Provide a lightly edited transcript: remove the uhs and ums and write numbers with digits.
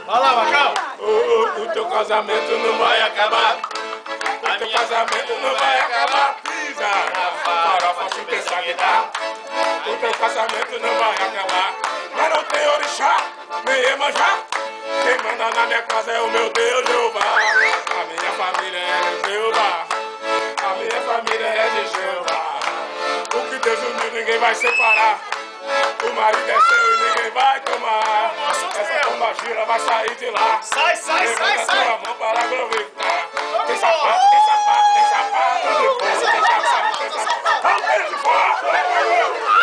Fala, Macau. O teu casamento não vai acabar. O teu casamento não vai acabar. Pisa na farofa se pensar que dá. O teu casamento não vai acabar. Mas não tem orixá, nem Iemanjá. Quem manda na minha casa é o meu Deus Jeová. A minha família é de Jeová. A minha família é de Jeová. O que Deus uniu ninguém vai separar. O marido é seu e ninguém vai tomar. Essa bomba gira vai sair de lá. Sai, sai, sai, Levanta sai. tua mão para glorificar. Tem sapato, tem sapato, tem sapato de couro. Tem sapato, tem sapato. Tem de fora.